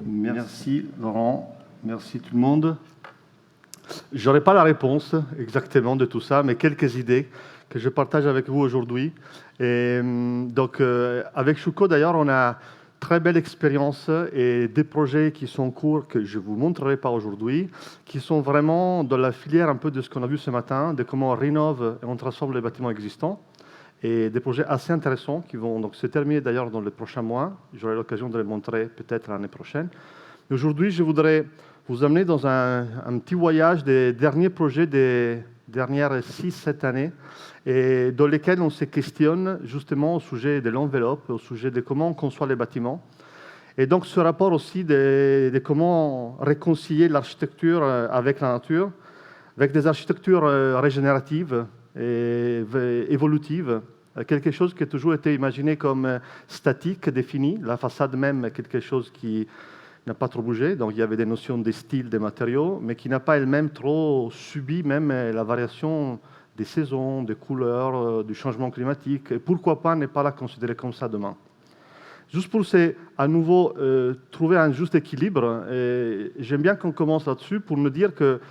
Merci Laurent, merci tout le monde. Je n'aurai pas la réponse exactement de tout ça, mais quelques idées que je partage avec vous aujourd'hui. Et donc, avec Shuko, d'ailleurs, on a très belle expérience et des projets qui sont en cours que je ne vous montrerai pas aujourd'hui, qui sont vraiment dans la filière un peu de ce qu'on a vu ce matin, de comment on rénove et on transforme les bâtiments existants. Et des projets assez intéressants qui vont donc se terminer d'ailleurs dans les prochains mois. J'aurai l'occasion de les montrer peut-être l'année prochaine. Aujourd'hui, je voudrais vous amener dans un petit voyage des derniers projets des dernières 6-7 années, et dans lesquels on se questionne justement au sujet de l'enveloppe, au sujet de comment on conçoit les bâtiments. Et donc ce rapport aussi de comment réconcilier l'architecture avec la nature, avec des architectures régénératives et évolutives, quelque chose qui a toujours été imaginé comme statique, défini, la façade même quelque chose qui n'a pas trop bougé, donc il y avait des notions des styles, des matériaux, mais qui n'a pas elle-même trop subi même la variation des saisons, des couleurs, du changement climatique, et pourquoi pas ne pas la considérer comme ça demain. Juste pour à nouveau trouver un juste équilibre, et j'aime bien qu'on commence là-dessus pour me dire que,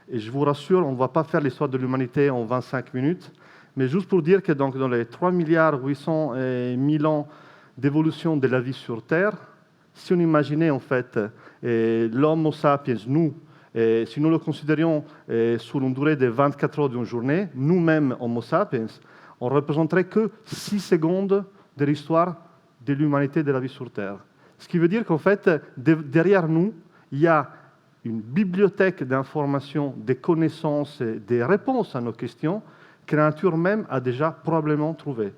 et je vous rassure, on ne va pas faire l'histoire de l'humanité en 25 minutes, mais juste pour dire que donc, dans les 3,8 milliards ans d'évolution de la vie sur Terre, si on imaginait en fait l'Homo sapiens, nous, si nous le considérions sur une durée de 24 heures d'une journée, nous-mêmes, Homo sapiens, on ne représenterait que 6 secondes de l'histoire de l'humanité de la vie sur Terre. Ce qui veut dire qu'en fait, derrière nous, il y a une bibliothèque d'informations, des connaissances, des réponses à nos questions que la nature même a déjà probablement trouvées.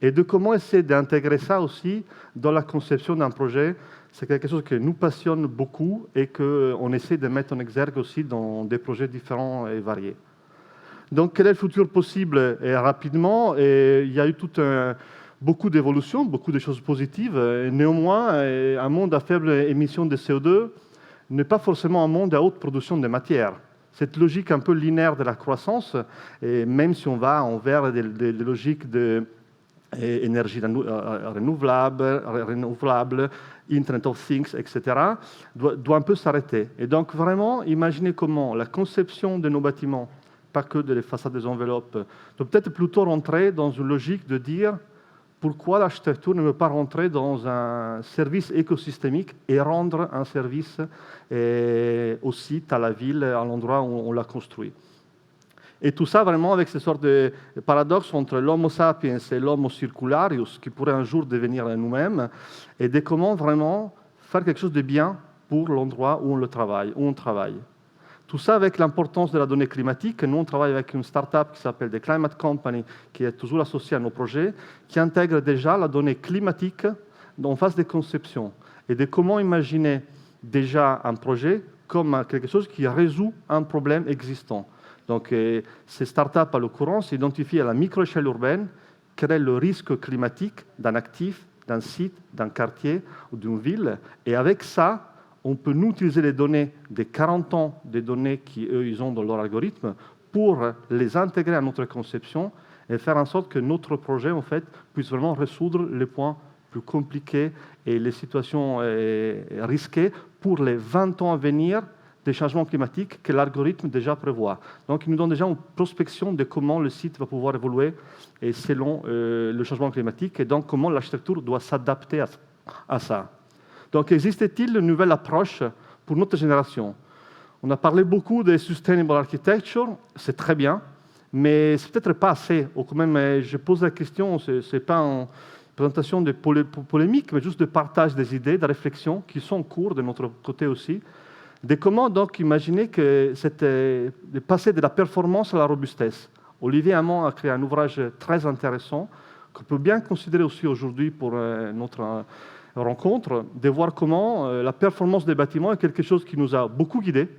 Et de comment essayer d'intégrer ça aussi dans la conception d'un projet, c'est quelque chose qui nous passionne beaucoup et qu'on essaie de mettre en exergue aussi dans des projets différents et variés. Donc, quel est le futur possible? Et rapidement, il y a eu beaucoup d'évolutions, beaucoup de choses positives. Et néanmoins, un monde à faible émission de CO2 n'est pas forcément un monde à haute production de matière. Cette logique un peu linéaire de la croissance, et même si on va vers des logiques de énergie renouvelable, Internet of Things, etc., doit un peu s'arrêter. Et donc, vraiment, imaginez comment la conception de nos bâtiments, pas que de les façades des enveloppes, doit peut-être plutôt rentrer dans une logique de dire pourquoi l'architecture ne veut pas rentrer dans un service écosystémique et rendre un service au site, à la ville, à l'endroit où on l'a construit. Et tout ça vraiment avec ces sortes de paradoxes entre l'Homo sapiens et l'Homo circularius, qui pourrait un jour devenir nous-mêmes, et de comment vraiment faire quelque chose de bien pour l'endroit où on travaille. Tout ça avec l'importance de la donnée climatique. Nous, on travaille avec une start-up qui s'appelle The Climate Company, qui est toujours associée à nos projets, qui intègre déjà la donnée climatique en phase de conception, et de comment imaginer déjà un projet comme quelque chose qui résout un problème existant. Donc, ces startups, à l'occurrence, identifient à la micro-échelle urbaine quel est le risque climatique d'un actif, d'un site, d'un quartier ou d'une ville. Et avec ça, on peut nous utiliser les données des 40 ans des données qu'eux, ils ont dans leur algorithme pour les intégrer à notre conception et faire en sorte que notre projet, en fait, puisse vraiment résoudre les points plus compliqués et les situations risquées pour les 20 ans à venir des changements climatiques que l'algorithme déjà prévoit. Donc, il nous donne déjà une prospection de comment le site va pouvoir évoluer et selon le changement climatique, et donc comment l'architecture doit s'adapter à ça. Donc, existe-t-il une nouvelle approche pour notre génération? On a parlé beaucoup de sustainable architecture, c'est très bien, mais c'est peut-être pas assez. Ou quand même, je pose la question, c'est pas une présentation de polémique, mais juste de partage des idées, de réflexions qui sont en cours de notre côté aussi. De comment donc imaginer que de passer de la performance à la robustesse. Olivier Hamon a créé un ouvrage très intéressant qu'on peut bien considérer aussi aujourd'hui pour notre rencontre, de voir comment la performance des bâtiments est quelque chose qui nous a beaucoup guidés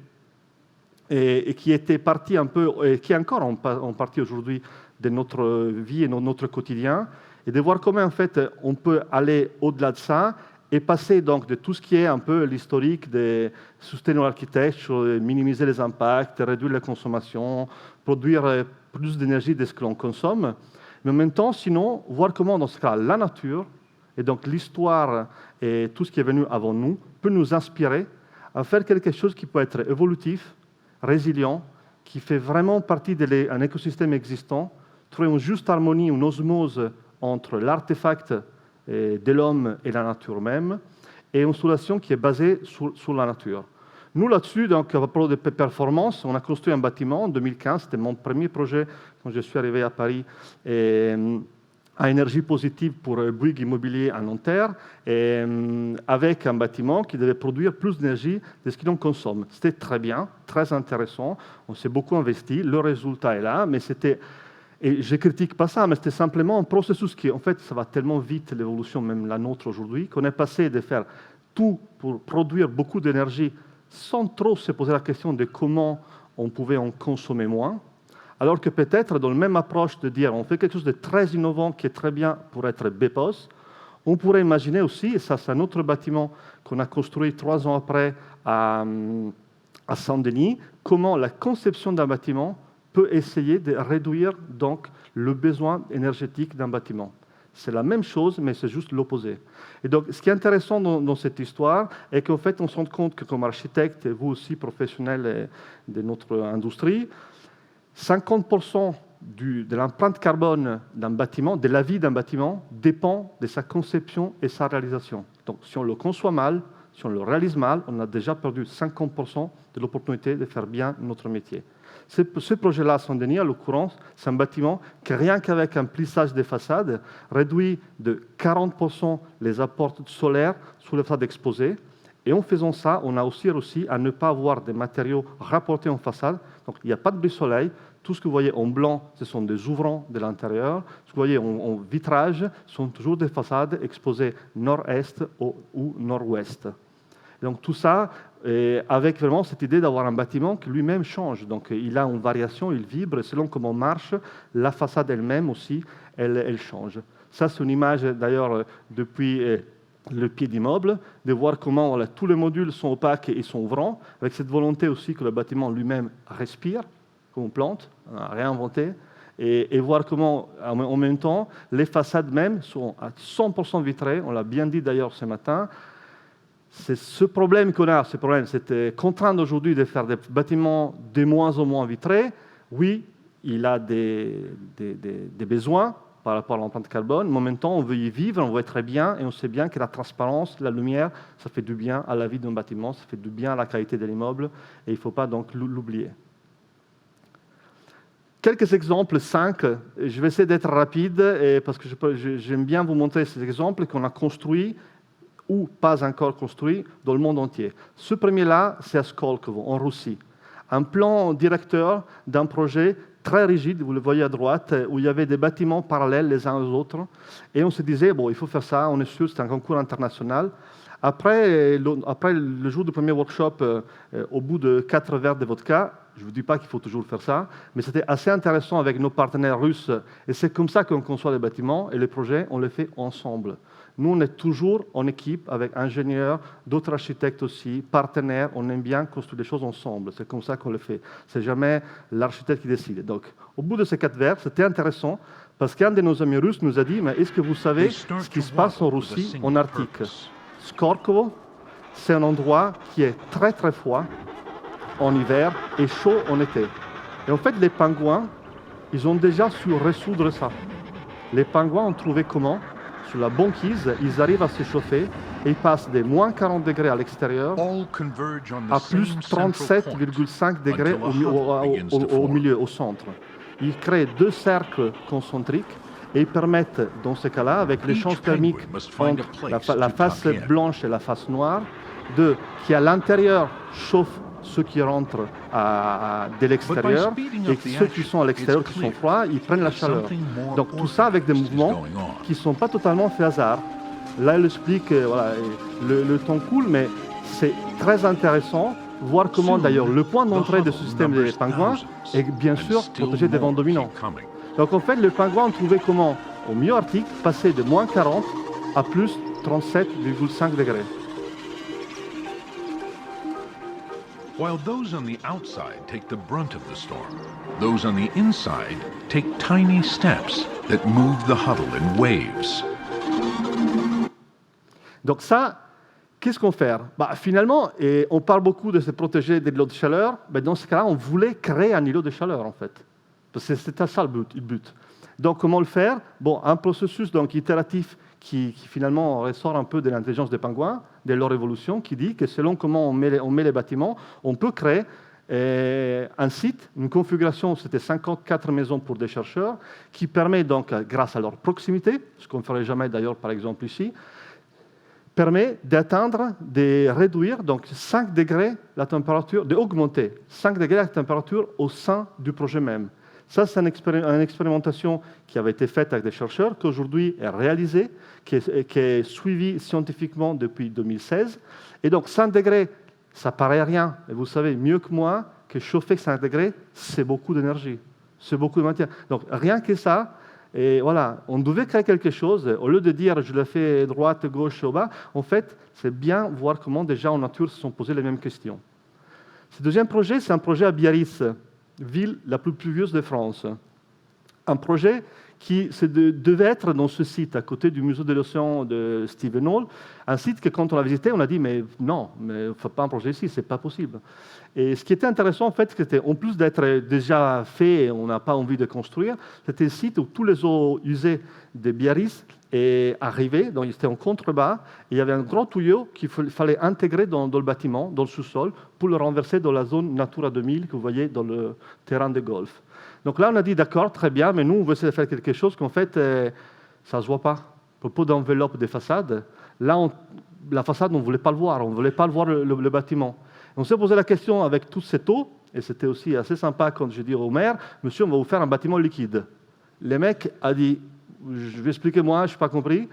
et qui était parti un peu, et qui est encore en partie aujourd'hui de notre vie et de notre quotidien, et de voir comment en fait on peut aller au-delà de ça et passer donc de tout ce qui est un peu l'historique des sustainable architecture, minimiser les impacts, réduire la consommation, produire plus d'énergie de ce que l'on consomme, mais en même temps, sinon, voir comment dans ce cas la nature Et donc l'histoire et tout ce qui est venu avant nous peut nous inspirer à faire quelque chose qui peut être évolutif, résilient, qui fait vraiment partie d'un écosystème existant, trouver une juste harmonie, une osmose entre l'artefact de l'homme et la nature même, et une solution qui est basée sur la nature. Nous, là-dessus, donc, à propos de performance, on a construit un bâtiment en 2015, c'était mon premier projet quand je suis arrivé à Paris, à énergie positive pour Bouygues Immobilier à Nanterre, avec un bâtiment qui devait produire plus d'énergie de ce qu'il en consomme. C'était très bien, très intéressant, on s'est beaucoup investi, le résultat est là, mais c'était, et je ne critique pas ça, mais c'était simplement un processus qui, en fait, ça va tellement vite, l'évolution, même la nôtre aujourd'hui, qu'on est passé de faire tout pour produire beaucoup d'énergie sans trop se poser la question de comment on pouvait en consommer moins, alors que peut-être dans la même approche de dire on fait quelque chose de très innovant qui est très bien pour être BEPOS, on pourrait imaginer aussi, et ça c'est un autre bâtiment qu'on a construit 3 ans après à Saint-Denis, comment la conception d'un bâtiment peut essayer de réduire donc le besoin énergétique d'un bâtiment. C'est la même chose, mais c'est juste l'opposé. Et donc, ce qui est intéressant dans cette histoire est qu'en fait, on se rend compte que comme architecte, et vous aussi professionnels de notre industrie, 50% de l'empreinte carbone d'un bâtiment, de la vie d'un bâtiment, dépend de sa conception et sa réalisation. Donc, si on le conçoit mal, si on le réalise mal, on a déjà perdu 50% de l'opportunité de faire bien notre métier. Ce projet-là, Saint-Denis, à l'occurrence, c'est un bâtiment qui, rien qu'avec un plissage des façades, réduit de 40% les apports solaires sur les façades exposées. Et en faisant ça, on a aussi réussi à ne pas avoir des matériaux rapportés en façade. Donc, il n'y a pas de brise-soleil. Tout ce que vous voyez en blanc, ce sont des ouvrants de l'intérieur. Ce que vous voyez en vitrage sont toujours des façades exposées nord-est ou nord-ouest. Donc tout ça, avec vraiment cette idée d'avoir un bâtiment qui lui-même change. Donc il a une variation, il vibre, et selon comment on marche, la façade elle-même aussi, elle change. Ça, c'est une image d'ailleurs depuis le pied d'immeuble, de voir comment voilà, tous les modules sont opaques et sont ouvrants, avec cette volonté aussi que le bâtiment lui-même respire, comme on plante, on n'a rien inventé, et voir comment, en même temps, les façades même sont à 100% vitrées, on l'a bien dit d'ailleurs ce matin. C'est ce problème qu'on a, c'est contraint aujourd'hui de faire des bâtiments de moins en moins vitrés. Oui, il a des besoins par rapport à l'empreinte carbone, mais en même temps, on veut y vivre, on veut être bien, et on sait bien que la transparence, la lumière, ça fait du bien à la vie d'un bâtiment, ça fait du bien à la qualité de l'immeuble, et il ne faut pas donc l'oublier. Quelques exemples, 5. Je vais essayer d'être rapide, parce que j'aime bien vous montrer ces exemples qu'on a construits ou pas encore construit dans le monde entier. Ce premier-là, c'est à Skolkovo, en Russie. Un plan directeur d'un projet très rigide, vous le voyez à droite, où il y avait des bâtiments parallèles les uns aux autres. Et on se disait, bon, il faut faire ça, on est sûr, c'est un concours international. Après le jour du premier workshop, au bout de 4 verres de vodka, je ne vous dis pas qu'il faut toujours faire ça, mais c'était assez intéressant avec nos partenaires russes. Et c'est comme ça qu'on conçoit les bâtiments et les projets, on les fait ensemble. Nous, on est toujours en équipe avec ingénieurs, d'autres architectes aussi, partenaires. On aime bien construire des choses ensemble. C'est comme ça qu'on le fait. C'est jamais l'architecte qui décide. Donc, au bout de ces 4 verres, c'était intéressant parce qu'un de nos amis russes nous a dit « Mais est-ce que vous savez ce qui se passe en Russie, en Arctique ?» Skolkovo, c'est un endroit qui est très très froid en hiver et chaud en été. Et en fait, les pingouins, ils ont déjà su résoudre ça. Les pingouins ont trouvé comment ? Sur la banquise, ils arrivent à s'échauffer et ils passent des moins 40 degrés à l'extérieur à plus 37,5 degrés au milieu, au centre. Ils créent 2 cercles concentriques et ils permettent, dans ce cas-là, avec l'échange thermique entre la face blanche et la face noire, qui à l'intérieur chauffe ceux qui rentrent de l'extérieur et ceux qui sont à l'extérieur, qui sont froids, ils prennent la chaleur. Donc tout ça avec des mouvements qui ne sont pas totalement faits hasard. Là, il explique, voilà, le temps coule, mais c'est très intéressant voir comment d'ailleurs le point d'entrée de ce système des pingouins est bien sûr protégé des vents dominants. Donc en fait, les pingouins ont trouvé comment, au milieu arctique, passer de moins 40 à plus 37,5 degrés. While those on the outside take the brunt of the storm, those on the inside take tiny steps that move the huddle in waves. Donc ça, qu'est-ce qu'on fait? Finalement, et on parle beaucoup de se protéger des îlots de chaleur, dans ce cas-là, on voulait créer un îlot de chaleur, en fait. Parce que c'était ça le but. Donc, comment le faire? Un processus donc, itératif qui finalement ressort un peu de l'intelligence des pingouins, de leur évolution, qui dit que selon comment on met les bâtiments, on peut créer un site, une configuration, c'était 54 maisons pour des chercheurs, qui permet donc, grâce à leur proximité, ce qu'on ne ferait jamais d'ailleurs par exemple ici, permet de réduire donc 5 degrés la température, d'augmenter 5 degrés la température au sein du projet même. Ça, c'est une expérimentation qui avait été faite avec des chercheurs, qui aujourd'hui est réalisée, qui est suivie scientifiquement depuis 2016. Et donc 5 degrés, ça paraît rien, mais vous savez mieux que moi que chauffer 5 degrés, c'est beaucoup d'énergie, c'est beaucoup de matière. Donc rien que ça, et voilà, on devait créer quelque chose. Au lieu de dire je le fais droite, gauche, au bas, en fait, c'est bien voir comment déjà en nature se sont posées les mêmes questions. Ce deuxième projet, c'est un projet à Biarritz, ville la plus pluvieuse de France. Un projet qui devait être dans ce site, à côté du musée de l'océan de Stephen Hall, un site que quand on l'a visité, on a dit mais non, mais il ne faut pas un projet ici, c'est pas possible. Et ce qui était intéressant, en fait, c'était en plus d'être déjà fait, on n'a pas envie de construire, c'était un site où tous les eaux usées de Biarritz arrivaient, donc c'était en contrebas, et il y avait un grand tuyau qu'il fallait intégrer dans le bâtiment, dans le sous-sol, pour le renverser dans la zone Natura 2000 que vous voyez dans le terrain de golf. Donc là, on a dit, d'accord, très bien, mais nous, on veut essayer de faire quelque chose qu'en fait, ça ne se voit pas. À propos d'enveloppe des façades, là, la façade, on ne voulait pas le voir, on ne voulait pas le voir le bâtiment. On s'est posé la question avec toute cette eau, et c'était aussi assez sympa quand j'ai dit au maire, monsieur, on va vous faire un bâtiment liquide. Le mec a dit, je vais expliquer moi, je n'ai pas compris.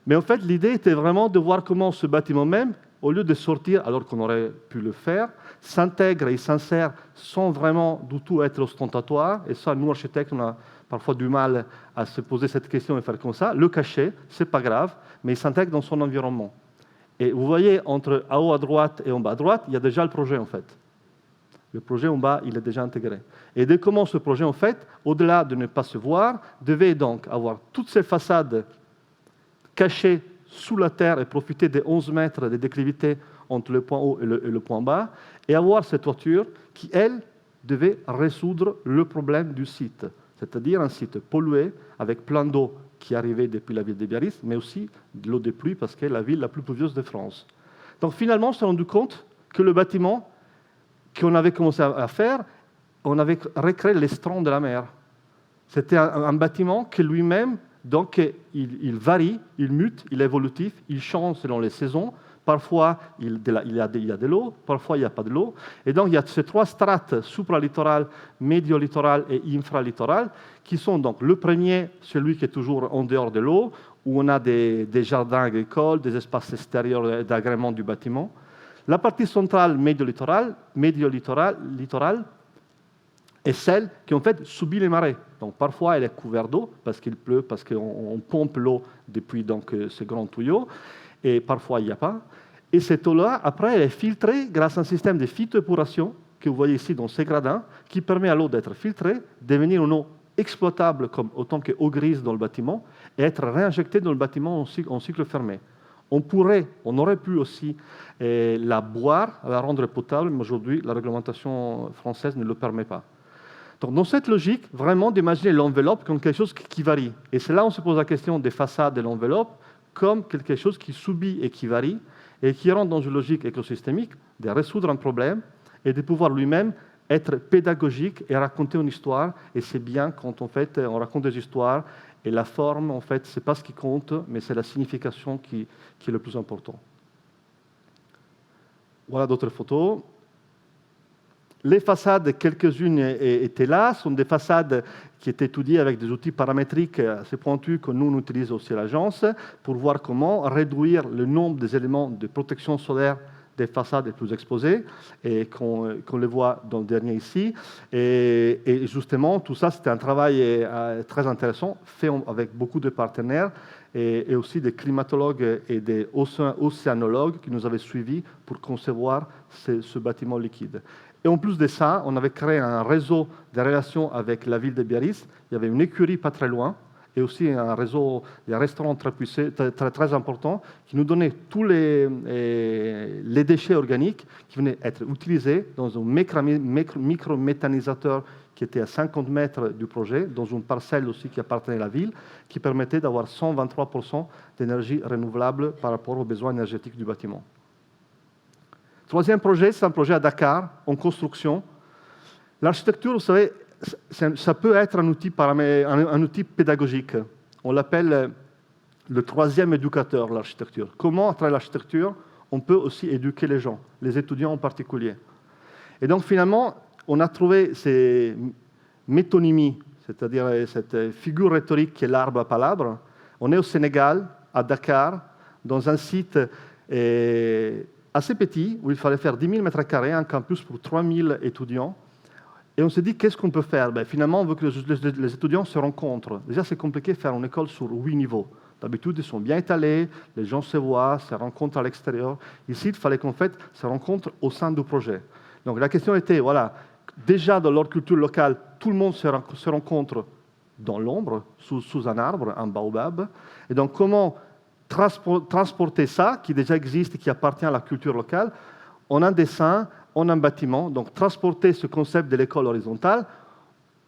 Mais en fait, l'idée était vraiment de voir comment ce bâtiment même, au lieu de sortir, alors qu'on aurait pu le faire, s'intègre et s'insère sans vraiment du tout être ostentatoire. Et ça, nous, architectes, on a parfois du mal à se poser cette question et faire comme ça. Le cacher, ce n'est pas grave, mais il s'intègre dans son environnement. Et vous voyez, entre en haut à droite et en bas à droite, il y a déjà le projet, en fait. Le projet en bas, il est déjà intégré. Et dès comment ce projet, en fait, au-delà de ne pas se voir, devait donc avoir toutes ces façades cachées sous la terre et profiter des 11 mètres de déclivité entre le point haut et le point bas, et avoir cette toiture qui, elle, devait résoudre le problème du site, c'est-à-dire un site pollué avec plein d'eau qui arrivait depuis la ville de Biarritz, mais aussi de l'eau de pluie parce qu'elle est la ville la plus pluvieuse de France. Donc finalement, on s'est rendu compte que le bâtiment qu'on avait commencé à faire, on avait recréé l'estran de la mer. C'était un bâtiment que lui-même, donc, il varie, il mute, il est évolutif, il change selon les saisons. Parfois, il y a de l'eau, parfois, il n'y a pas de l'eau. Et donc, il y a ces 3 strates, supralittorales, médiolittorales et infralittorales, qui sont donc le premier, celui qui est toujours en dehors de l'eau, où on a des jardins agricoles, des espaces extérieurs d'agrément du bâtiment. La partie centrale médiolittorale est celle qui en fait subit les marées. Donc parfois elle est couverte d'eau parce qu'il pleut, parce qu'on pompe l'eau depuis donc, ce grand tuyau, et parfois il n'y a pas. Et cette eau-là, après, elle est filtrée grâce à un système de filtration que vous voyez ici dans ces gradins, qui permet à l'eau d'être filtrée, devenir une eau exploitable comme autant qu'eau grise dans le bâtiment, et être réinjectée dans le bâtiment en cycle fermé. On aurait pu aussi la boire, la rendre potable, mais aujourd'hui, la réglementation française ne le permet pas. Donc, dans cette logique, vraiment d'imaginer l'enveloppe comme quelque chose qui varie. Et c'est là où on se pose la question des façades de l'enveloppe comme quelque chose qui subit et qui varie, et qui rentre dans une logique écosystémique de résoudre un problème et de pouvoir lui-même être pédagogique et raconter une histoire. Et c'est bien quand en fait, on raconte des histoires, et la forme, en fait, ce n'est pas ce qui compte, mais c'est la signification qui est le plus important. Voilà d'autres photos. Les façades, quelques-unes étaient là, sont des façades qui étaient étudiées avec des outils paramétriques assez pointus que nous, on utilise aussi à l'agence pour voir comment réduire le nombre des éléments de protection solaire des façades les plus exposées, et qu'on les voit dans le dernier ici. Et justement, tout ça, c'était un travail très intéressant, fait avec beaucoup de partenaires, et aussi des climatologues et des océanologues qui nous avaient suivis pour concevoir ce bâtiment liquide. Et en plus de ça, on avait créé un réseau de relations avec la ville de Biarritz. Il y avait une écurie pas très loin, et aussi un réseau, des restaurants très puissants, très importants, qui nous donnaient tous les déchets organiques qui venaient être utilisés dans un micro-méthanisateur qui était à 50 mètres du projet, dans une parcelle aussi qui appartenait à la ville, qui permettait d'avoir 123% d'énergie renouvelable par rapport aux besoins énergétiques du bâtiment. Troisième projet, c'est un projet à Dakar, en construction. L'architecture, vous savez, ça peut être un outil pédagogique. On l'appelle le troisième éducateur, l'architecture. Comment, à travers l'architecture, on peut aussi éduquer les gens, les étudiants en particulier. Et donc, finalement, on a trouvé ces métonymies, c'est-à-dire cette figure rhétorique qui est l'arbre à palabres. On est au Sénégal, à Dakar, dans un site assez petit, où il fallait faire 10 000 m², un campus pour 3 000 étudiants. Et on s'est dit, qu'est-ce qu'on peut faire? Finalement, on veut que les étudiants se rencontrent. Déjà, c'est compliqué de faire une école sur 8 niveaux. D'habitude, ils sont bien étalés, les gens se voient, se rencontrent à l'extérieur. Ici, il fallait qu'en fait, se rencontrent au sein du projet. Donc la question était, voilà, déjà dans leur culture locale, tout le monde se rencontre dans l'ombre, sous un arbre, un baobab. Et donc comment transporter ça, qui déjà existe et qui appartient à la culture locale, en un dessin, en un bâtiment. Donc transporter ce concept de l'école horizontale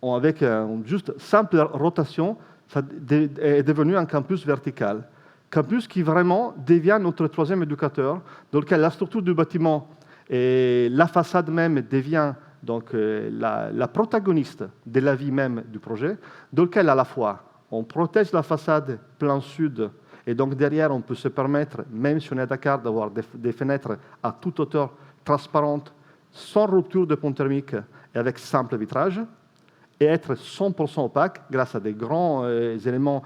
avec une juste simple rotation, ça est devenu un campus vertical. Campus qui vraiment devient notre troisième éducateur, dans lequel la structure du bâtiment et la façade même devient donc la protagoniste de la vie même du projet, dans lequel à la fois on protège la façade plein sud, et donc derrière on peut se permettre, même si on est à Dakar, d'avoir des fenêtres à toute hauteur transparentes, sans rupture de pont thermique et avec simple vitrage, et être 100% opaque grâce à des grands éléments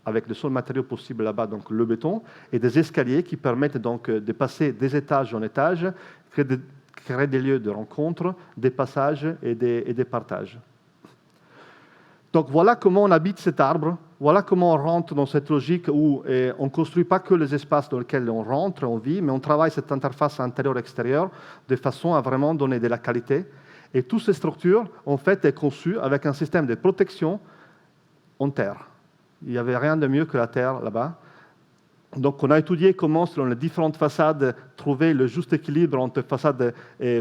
avec le seul matériau possible là-bas, donc le béton, et des escaliers qui permettent donc de passer des étages en étage, créer des lieux de rencontre, des passages et des partages. Donc voilà comment on habite cet arbre, voilà comment on rentre dans cette logique où on ne construit pas que les espaces dans lesquels on rentre, on vit, mais on travaille cette interface intérieur-extérieur de façon à vraiment donner de la qualité. Et toutes ces structures, en fait, sont conçues avec un système de protection en terre. Il n'y avait rien de mieux que la terre là-bas. Donc, on a étudié comment, selon les différentes façades, trouver le juste équilibre entre façades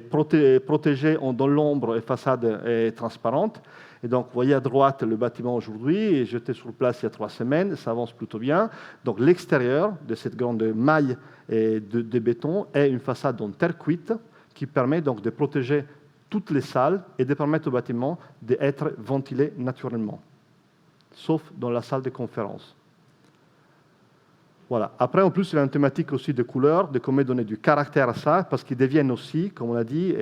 protégées dans l'ombre et façades transparentes. Et donc, vous voyez à droite le bâtiment aujourd'hui, et j'étais sur place il y a 3 semaines, ça avance plutôt bien. Donc, l'extérieur de cette grande maille de béton est une façade en terre cuite qui permet donc de protéger toutes les salles et de permettre au bâtiment d'être ventilé naturellement, sauf dans la salle de conférence. Voilà. Après, en plus, il y a une thématique aussi de couleurs, de comment donner du caractère à ça, parce qu'ils deviennent aussi, comme on l'a dit,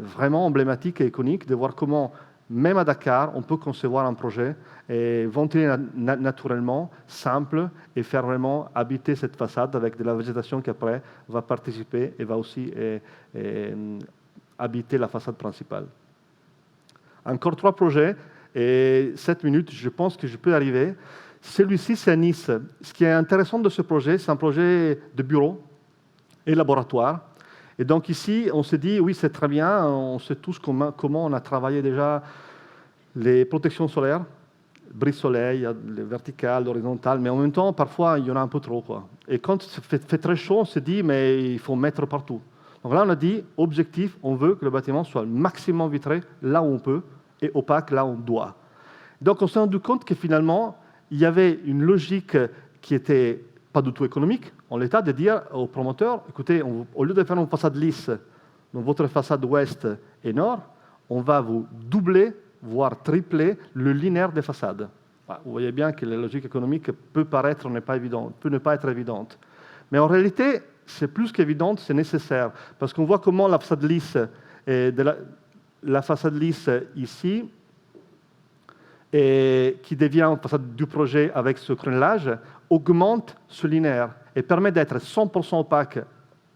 vraiment emblématiques et iconiques, de voir comment, même à Dakar, on peut concevoir un projet et ventiler naturellement, simple, et faire vraiment habiter cette façade avec de la végétation qui après va participer et va aussi habiter la façade principale. Encore 3 projets, et 7 minutes, je pense que je peux arriver. Celui-ci, c'est à Nice. Ce qui est intéressant de ce projet, c'est un projet de bureau et laboratoire. Et donc ici, on s'est dit, oui, c'est très bien, on sait tous comment on a travaillé déjà les protections solaires, brise-soleil, les verticales, l'horizontale, mais en même temps, parfois, il y en a un peu trop, quoi. Et quand il fait très chaud, on s'est dit, mais il faut mettre partout. Donc là, on a dit, objectif, on veut que le bâtiment soit maximum vitré là où on peut et opaque là où on doit. Donc on s'est rendu compte que finalement, il y avait une logique qui n'était pas du tout économique, en l'état de dire aux promoteurs, écoutez, au lieu de faire une façade lisse dans votre façade ouest et nord, on va vous doubler, voire tripler le linéaire des façades. Vous voyez bien que la logique économique peut ne pas être évidente. Mais en réalité, c'est plus qu'évident, c'est nécessaire, parce qu'on voit comment la façade lisse, la façade lisse ici, et qui devient façade du projet avec ce crénelage, augmente ce linéaire et permet d'être 100% opaque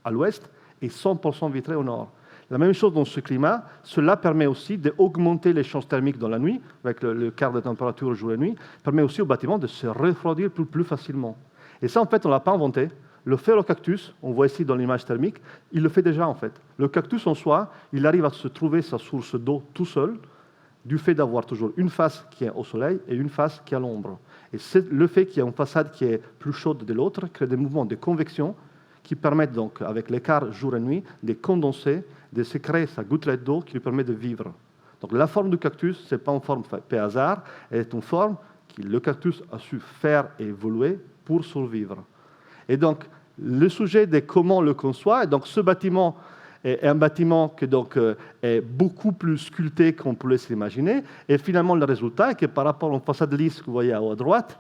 à l'ouest et 100% vitré au nord. La même chose dans ce climat, cela permet aussi d'augmenter les chances thermiques dans la nuit, avec le quart de température jour et nuit, permet aussi au bâtiment de se refroidir plus facilement. Et ça, en fait, on ne l'a pas inventé. Le ferrocactus, on voit ici dans l'image thermique, il le fait déjà, en fait. Le cactus en soi, il arrive à se trouver sa source d'eau tout seul, du fait d'avoir toujours une face qui est au soleil et une face qui est à l'ombre. Et le fait qu'il y ait une façade qui est plus chaude de l'autre crée des mouvements de convection qui permettent donc, avec l'écart jour et nuit, de condenser, de se créer sa gouttelette d'eau qui lui permet de vivre. Donc la forme du cactus, ce n'est pas une forme faite par hasard, elle est une forme que le cactus a su faire évoluer pour survivre. Et donc, le sujet de comment on le conçoit, et donc ce bâtiment est un bâtiment qui donc, est beaucoup plus sculpté qu'on pouvait s'imaginer, et finalement le résultat est que par rapport à une façade lisse que vous voyez à haut à droite,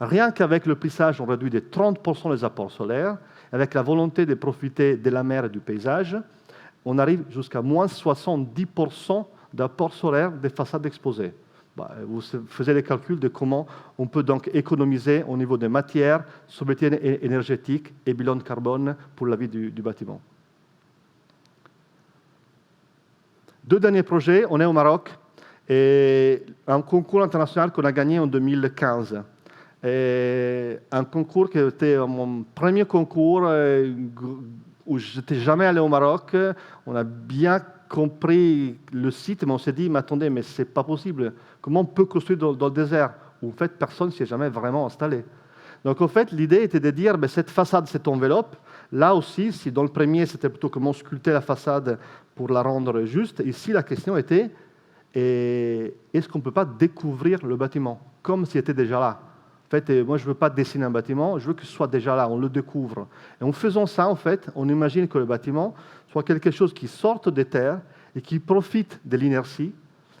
rien qu'avec le plissage, on réduit de 30% les apports solaires, avec la volonté de profiter de la mer et du paysage, on arrive jusqu'à moins 70% d'apports solaires des façades exposées. Vous faisiez les calculs de comment on peut donc économiser au niveau des matières, sobriété énergétique et bilan de carbone pour la vie du bâtiment. Deux derniers projets, on est au Maroc, et un concours international qu'on a gagné en 2015. Et un concours qui était mon premier concours où je n'étais jamais allé au Maroc. On a bien compris le site, mais on s'est dit, mais attendez, mais ce n'est pas possible. Comment on peut construire dans le désert où en fait, personne ne s'y est jamais vraiment installé? Donc en fait, l'idée était de dire, ben, cette façade, cette enveloppe, là aussi, si dans le premier, c'était plutôt comment sculpter la façade pour la rendre juste, ici, la question était, est-ce qu'on ne peut pas découvrir le bâtiment, comme s'il était déjà là? En fait, moi, je ne veux pas dessiner un bâtiment, je veux que ce soit déjà là, on le découvre. Et en faisant ça, en fait, on imagine que le bâtiment soit quelque chose qui sorte des terres et qui profite de l'inertie,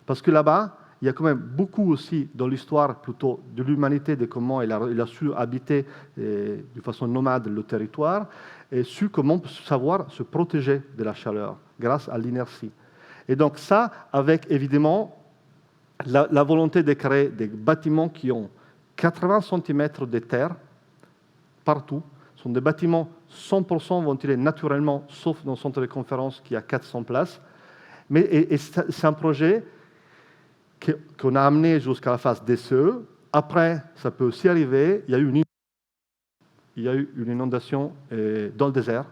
parce que là-bas, il y a quand même beaucoup aussi dans l'histoire plutôt de l'humanité, de comment il a su habiter de façon nomade le territoire, et su comment savoir se protéger de la chaleur grâce à l'inertie. Et donc ça, avec évidemment la volonté de créer des bâtiments qui ont 80 cm de terre partout, ce sont des bâtiments 100% ventilés naturellement, sauf dans le centre de conférence qui a 400 places. Mais c'est un projet qu'on a amené jusqu'à la phase DCE. Après, ça peut aussi arriver, il y a eu une inondation dans le désert.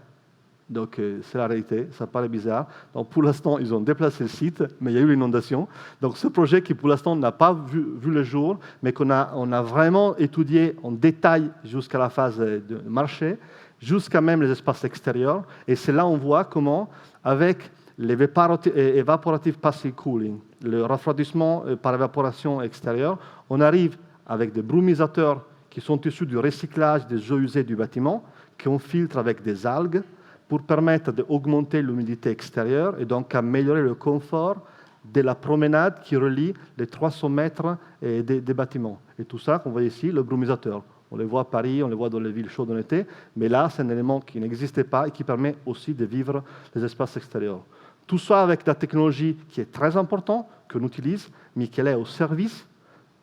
Donc, c'est la réalité, ça paraît bizarre. Donc, pour l'instant, ils ont déplacé le site, mais il y a eu l'inondation. Donc, ce projet qui, pour l'instant, n'a pas vu le jour, mais on a vraiment étudié en détail jusqu'à la phase de marché, jusqu'à même les espaces extérieurs. Et c'est là où on voit comment, avec l'évaporative passive cooling, le refroidissement par évaporation extérieure, on arrive avec des brumisateurs qui sont issus du recyclage des eaux usées du bâtiment, qu'on filtre avec des algues, pour permettre d'augmenter l'humidité extérieure et donc améliorer le confort de la promenade qui relie les 300 mètres des bâtiments. Et tout ça, qu'on voit ici, le brumisateur. On le voit à Paris, on le voit dans les villes chaudes en été, mais là, c'est un élément qui n'existait pas et qui permet aussi de vivre les espaces extérieurs. Tout ça avec la technologie qui est très importante, qu'on utilise, mais qui est au service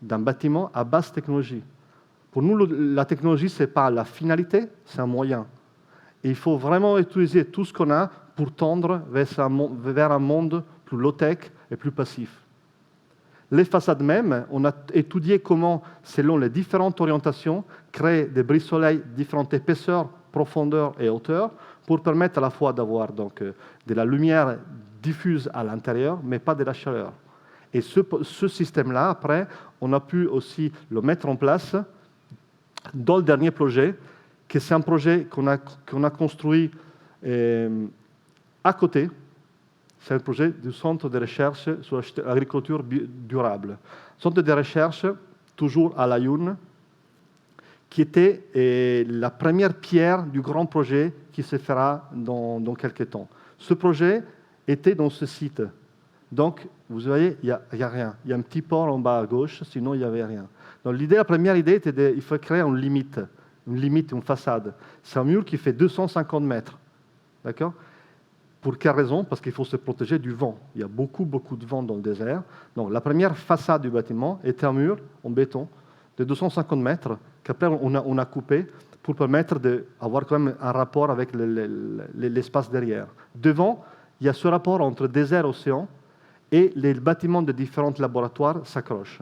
d'un bâtiment à basse technologie. Pour nous, la technologie, ce n'est pas la finalité, c'est un moyen. Et il faut vraiment utiliser tout ce qu'on a pour tendre vers un monde plus low-tech et plus passif. Les façades même, on a étudié comment, selon les différentes orientations, créer des brise-soleil différentes épaisseurs, profondeur et hauteur, pour permettre à la fois d'avoir donc de la lumière diffuse à l'intérieur, mais pas de la chaleur. Et ce système-là, après, on a pu aussi le mettre en place dans le dernier projet, que c'est un projet qu'on a construit à côté. C'est un projet du Centre de recherche sur l'agriculture durable. Centre de recherche, toujours à l'Aïoun, qui était la première pierre du grand projet qui se fera dans quelques temps. Ce projet était dans ce site. Donc, vous voyez, il n'y a rien. Il y a un petit port en bas à gauche, sinon il n'y avait rien. Donc, la première idée était qu'il faut créer une limite, une façade. C'est un mur qui fait 250 mètres. D'accord ? Pour quelle raison? Parce qu'il faut se protéger du vent. Il y a beaucoup de vent dans le désert. Donc, la première façade du bâtiment était un mur en béton de 250 mètres qu'après on a coupé pour permettre d'avoir quand même un rapport avec l'espace derrière. Devant, il y a ce rapport entre désert et océan et les bâtiments de différents laboratoires s'accrochent.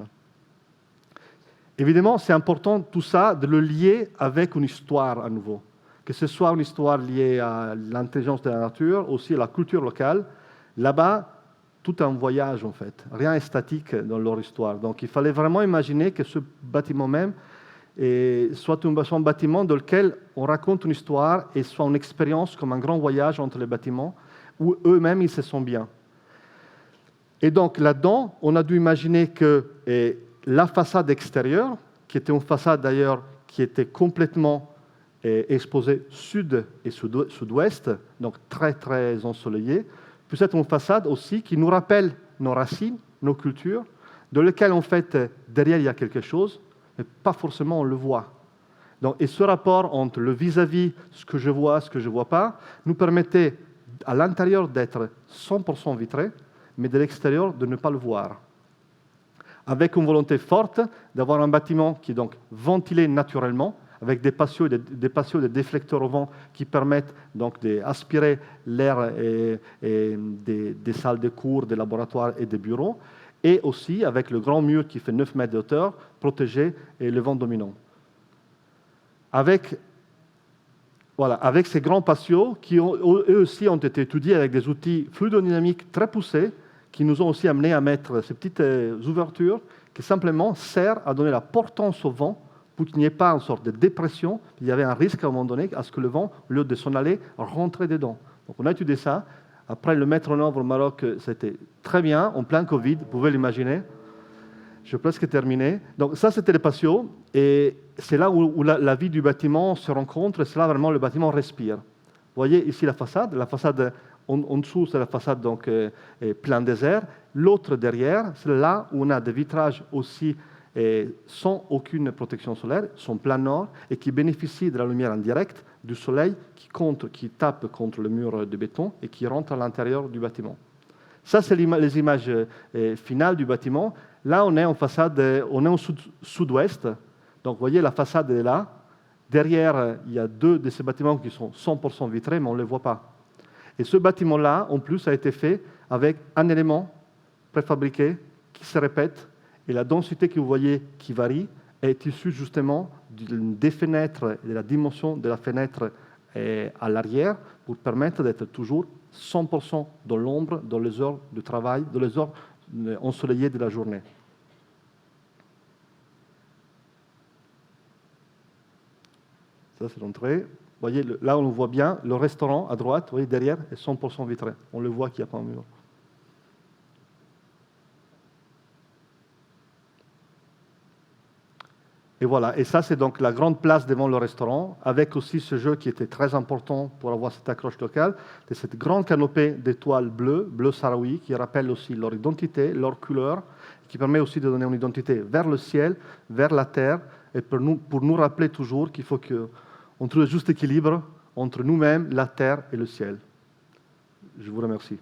Évidemment, c'est important tout ça de le lier avec une histoire à nouveau. Que ce soit une histoire liée à l'intelligence de la nature, aussi à la culture locale. Là-bas, tout est un voyage en fait. Rien n'est statique dans leur histoire. Donc il fallait vraiment imaginer que ce bâtiment même et soit un bâtiment dans lequel on raconte une histoire et soit une expérience comme un grand voyage entre les bâtiments où eux-mêmes ils se sentent bien. Et donc là-dedans, on a dû imaginer que la façade extérieure, qui était une façade d'ailleurs qui était complètement exposée sud et sud-ouest, donc très très ensoleillée, puisse être une façade aussi qui nous rappelle nos racines, nos cultures, dans lequel en fait derrière il y a quelque chose, mais pas forcément on le voit. Donc, et ce rapport entre le vis-à-vis, ce que je vois, ce que je ne vois pas, nous permettait à l'intérieur d'être 100% vitré, mais de l'extérieur de ne pas le voir. Avec une volonté forte d'avoir un bâtiment qui est donc ventilé naturellement, avec des patios et des déflecteurs au vent qui permettent donc d'aspirer l'air des salles de cours, des laboratoires et des bureaux, et aussi avec le grand mur qui fait 9 mètres de hauteur, protégé et le vent dominant. Avec ces grands patios qui, eux aussi, ont été étudiés avec des outils fluidodynamiques très poussés, qui nous ont aussi amené à mettre ces petites ouvertures qui simplement servent à donner la portance au vent pour qu'il n'y ait pas une sorte de dépression. Il y avait un risque à un moment donné à ce que le vent, au lieu de s'en aller, rentrait dedans. Donc on a étudié ça. Après, le mettre en œuvre au Maroc, c'était très bien, en plein Covid, vous pouvez l'imaginer. Je vais presque terminer. Donc ça, c'était les patios. Et c'est là où la vie du bâtiment se rencontre. C'est là vraiment le bâtiment respire. Vous voyez ici la façade. La façade en dessous, c'est la façade donc plein désert. L'autre derrière, c'est là où on a des vitrages aussi sans aucune protection solaire, sont plein nord et qui bénéficient de la lumière en direct du soleil qui tape contre le mur de béton et qui rentre à l'intérieur du bâtiment. Ça, c'est les images finales du bâtiment. Là, on est en façade, on est au sud-ouest. Donc, vous voyez, la façade est là. Derrière, il y a 2 de ces bâtiments qui sont 100% vitrés, mais on ne les voit pas. Et ce bâtiment-là, en plus, a été fait avec un élément préfabriqué qui se répète. Et la densité que vous voyez qui varie est issue justement des fenêtres et de la dimension de la fenêtre à l'arrière pour permettre d'être toujours 100% dans l'ombre, dans les heures de travail, dans les heures ensoleillées de la journée. Ça, c'est l'entrée. Vous voyez, là, on le voit bien. Le restaurant, à droite, vous voyez, derrière, est 100% vitré. On le voit qu'il n'y a pas un mur. Et voilà. Et ça, c'est donc la grande place devant le restaurant, avec aussi ce jeu qui était très important pour avoir cette accroche locale, de cette grande canopée d'étoiles bleues, bleu sahraoui, qui rappelle aussi leur identité, leur couleur, qui permet aussi de donner une identité vers le ciel, vers la terre, et pour nous rappeler toujours qu'il faut qu'on trouve le juste équilibre entre nous-mêmes, la terre et le ciel. Je vous remercie.